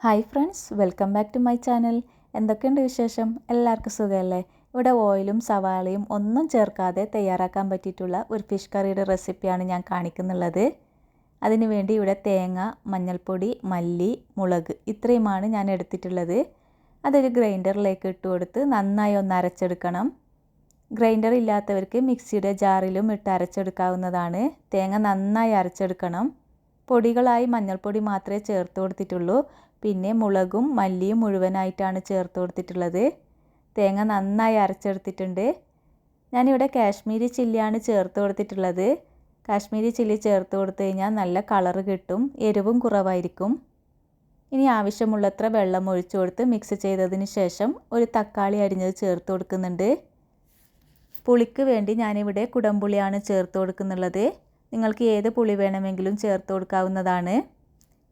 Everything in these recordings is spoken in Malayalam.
Hi friends, welcome back to my channel. എന്തൊക്കെയുണ്ട് വിശേഷം? എല്ലാവർക്കും സുഖമല്ലേ? ഇവിടെ ഓയിലും സവാളയും ഒന്നും ചേർക്കാതെ തയ്യാറാക്കാൻ പറ്റിയിട്ടുള്ള ഒരു ഫിഷ് കറിയുടെ റെസിപ്പിയാണ് ഞാൻ കാണിക്കുന്നുള്ളത്. അതിനുവേണ്ടി ഇവിടെ തേങ്ങ, മഞ്ഞൾപ്പൊടി, മല്ലി, മുളക് ഇത്രയുമാണ് ഞാൻ എടുത്തിട്ടുള്ളത്. അതൊരു ഗ്രൈൻഡറിലേക്ക് ഇട്ട് കൊടുത്ത് നന്നായി ഒന്ന് അരച്ചെടുക്കണം. ഗ്രൈൻഡർ ഇല്ലാത്തവർക്ക് മിക്സിയുടെ ജാറിലും ഇട്ട് അരച്ചെടുക്കാവുന്നതാണ്. തേങ്ങ നന്നായി അരച്ചെടുക്കണം. പൊടികളായി മഞ്ഞൾപ്പൊടി മാത്രമേ ചേർത്ത് കൊടുത്തിട്ടുള്ളൂ. പിന്നെ മുളകും മല്ലിയും മുഴുവനായിട്ടാണ് ചേർത്ത് കൊടുത്തിട്ടുള്ളത്. തേങ്ങ നന്നായി അരച്ചെടുത്തിട്ടുണ്ട്. ഞാനിവിടെ കാശ്മീരി ചില്ലിയാണ് ചേർത്ത് കൊടുത്തിട്ടുള്ളത്. കാശ്മീരി ചില്ലി ചേർത്ത് കൊടുത്തു കഴിഞ്ഞാൽ നല്ല കളറ് കിട്ടും, എരിവും കുറവായിരിക്കും. ഇനി ആവശ്യമുള്ളത്ര വെള്ളം ഒഴിച്ചു കൊടുത്ത് മിക്സ് ചെയ്തതിന് ശേഷം ഒരു തക്കാളി അരിഞ്ഞത് ചേർത്ത് കൊടുക്കുന്നുണ്ട്. പുളിക്ക് വേണ്ടി ഞാനിവിടെ കുടംപുളിയാണ് ചേർത്ത് കൊടുക്കുന്നുള്ളത്. നിങ്ങൾക്ക് ഏത് പുളി വേണമെങ്കിലും ചേർത്ത് കൊടുക്കാവുന്നതാണ്.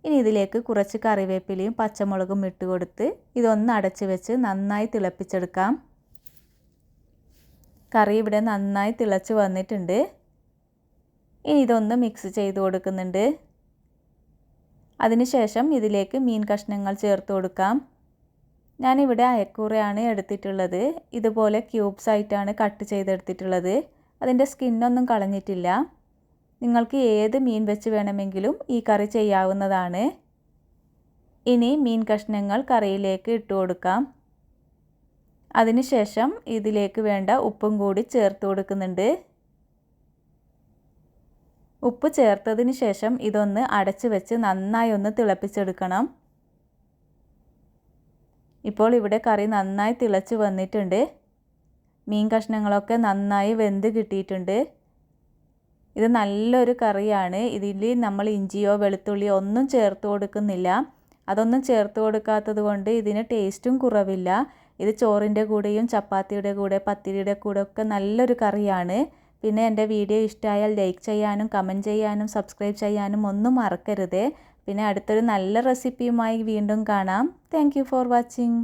ഇനി ഇതിലേക്ക് കുറച്ച് കറിവേപ്പിലയും പച്ചമുളകും ഇട്ട് കൊടുത്ത് ഇതൊന്ന് അടച്ച് വെച്ച് നന്നായി തിളപ്പിച്ചെടുക്കാം. കറി ഇവിടെ നന്നായി തിളച്ച് വന്നിട്ടുണ്ട്. ഇനി ഇതൊന്ന് മിക്സ് ചെയ്ത് കൊടുക്കുന്നുണ്ട്. അതിനുശേഷം ഇതിലേക്ക് മീൻ കഷ്ണങ്ങൾ ചേർത്ത് കൊടുക്കാം. ഞാനിവിടെ അയക്കൂറയാണ് എടുത്തിട്ടുള്ളത്. ഇതുപോലെ ക്യൂബ്സ് ആയിട്ടാണ് കട്ട് ചെയ്തെടുത്തിട്ടുള്ളത്. അതിൻ്റെ സ്കിന്നൊന്നും കളഞ്ഞിട്ടില്ല. നിങ്ങൾക്ക് ഏത് മീൻ വെച്ച് വേണമെങ്കിലും ഈ കറി ചെയ്യാവുന്നതാണ്. ഇനി മീൻ കഷ്ണങ്ങൾ കറിയിലേക്ക് ഇട്ട് കൊടുക്കാം. അതിനുശേഷം ഇതിലേക്ക് വേണ്ട ഉപ്പും കൂടി ചേർത്ത് കൊടുക്കുന്നുണ്ട്. ഉപ്പ് ചേർത്തതിന് ശേഷം ഇതൊന്ന് അടച്ച് വെച്ച് നന്നായി ഒന്ന് തിളപ്പിച്ചെടുക്കണം. ഇപ്പോൾ ഇവിടെ കറി നന്നായി തിളച്ച് വന്നിട്ടുണ്ട്. മീൻ കഷ്ണങ്ങളൊക്കെ നന്നായി വെന്ത് കിട്ടിയിട്ടുണ്ട്. ഇത് നല്ലൊരു കറിയാണ്. ഇതിൽ നമ്മൾ ഇഞ്ചിയോ വെളുത്തുള്ളിയോ ഒന്നും ചേർത്ത് കൊടുക്കുന്നില്ല. അതൊന്നും ചേർത്ത് കൊടുക്കാത്തത് കൊണ്ട് ഇതിന് ടേസ്റ്റും കുറവില്ല. ഇത് ചോറിൻ്റെ കൂടെയും ചപ്പാത്തിയുടെ കൂടെ പത്തിരിയുടെ കൂടെ ഒക്കെ നല്ലൊരു കറിയാണ്. പിന്നെ എൻ്റെ വീഡിയോ ഇഷ്ടമായാൽ ലൈക്ക് ചെയ്യാനും കമൻറ്റ് ചെയ്യാനും സബ്സ്ക്രൈബ് ചെയ്യാനും ഒന്നും മറക്കരുത്. പിന്നെ അടുത്തൊരു നല്ല റെസിപ്പിയുമായി വീണ്ടും കാണാം. Thank you for watching.